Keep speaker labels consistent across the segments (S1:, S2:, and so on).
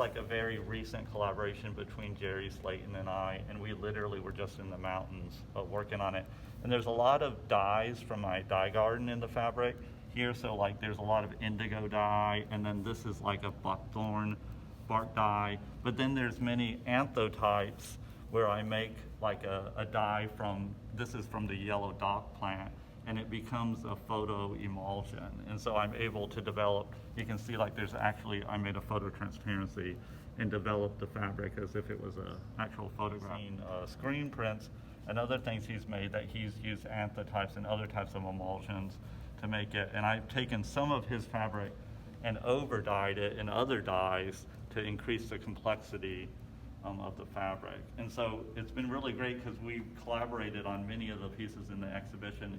S1: like a very recent collaboration between Jerry Slayton and I, and we literally were just in the mountains working on it. And there's a lot of dyes from my dye garden in the fabric here, so like there's a lot of indigo dye, and then this is like a buckthorn bark dye, but then there's many anthotypes where I make like a dye from, this is from the yellow dock plant, and it becomes a photo emulsion. And so I'm able to develop, you can see like there's actually, I made a photo transparency and developed the fabric as if it was an actual photograph. Screen prints and other things he's made that he's used anthotypes and other types of emulsions to make it. And I've taken some of his fabric and over dyed it in other dyes to increase the complexity of the fabric. And so it's been really great because we've collaborated on many of the pieces in the exhibition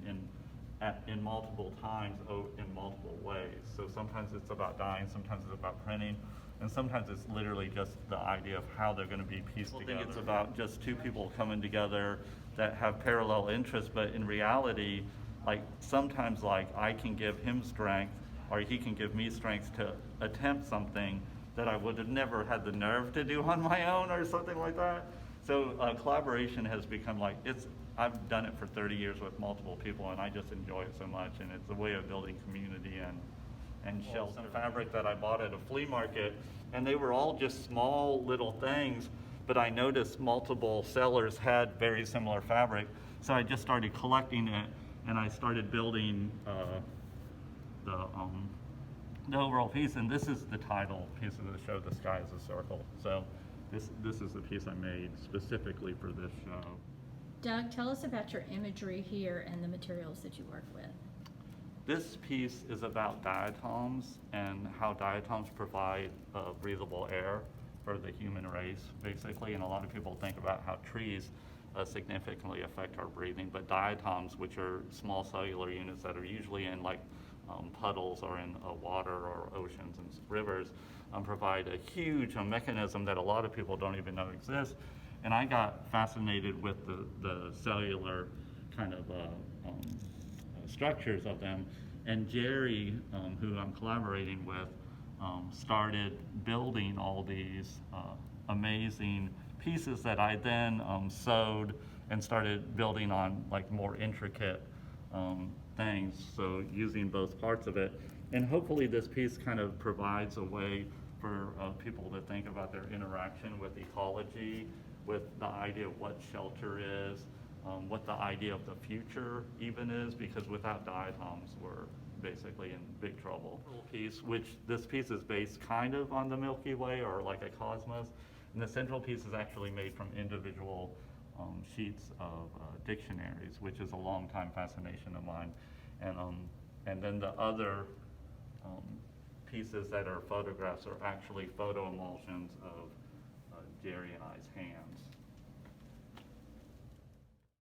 S1: in multiple times, in multiple ways. So sometimes it's about dyeing, sometimes it's about printing, and sometimes it's literally just the idea of how they're going to be pieced together. I think it's about just two people coming together that have parallel interests, but in reality, like sometimes like I can give him strength or he can give me strength to attempt something that I would have never had the nerve to do on my own or something like that. So collaboration has become like, I've done it for 30 years with multiple people and I just enjoy it so much, and it's a way of building community and shelter. Some fabric that I bought at a flea market, and they were all just small little things, but I noticed multiple sellers had very similar fabric, so I just started collecting it and I started building the overall piece. And this is the title piece of the show, The Sky is a Circle. So this is the piece I made specifically for this show.
S2: Doug, tell us about your imagery here and the materials that you work with.
S1: This piece is about diatoms and how diatoms provide breathable air for the human race, basically. And a lot of people think about how trees significantly affect our breathing, but diatoms, which are small cellular units that are usually in like puddles or in water or oceans and rivers, provide a huge mechanism that a lot of people don't even know exists. And I got fascinated with the cellular kind of structures of them. And Jerry, who I'm collaborating with, started building all these amazing pieces that I then sewed and started building on like more intricate things, so using both parts of it. And hopefully this piece kind of provides a way for people to think about their interaction with ecology, with the idea of what shelter is, what the idea of the future even is, because without diatoms we're basically in big trouble. This piece is based kind of on the Milky Way or like a cosmos, and the central piece is actually made from individual sheets of dictionaries, which is a long time fascination of mine. And then the other pieces that are photographs are actually photo emulsions of Jerry and I's hands.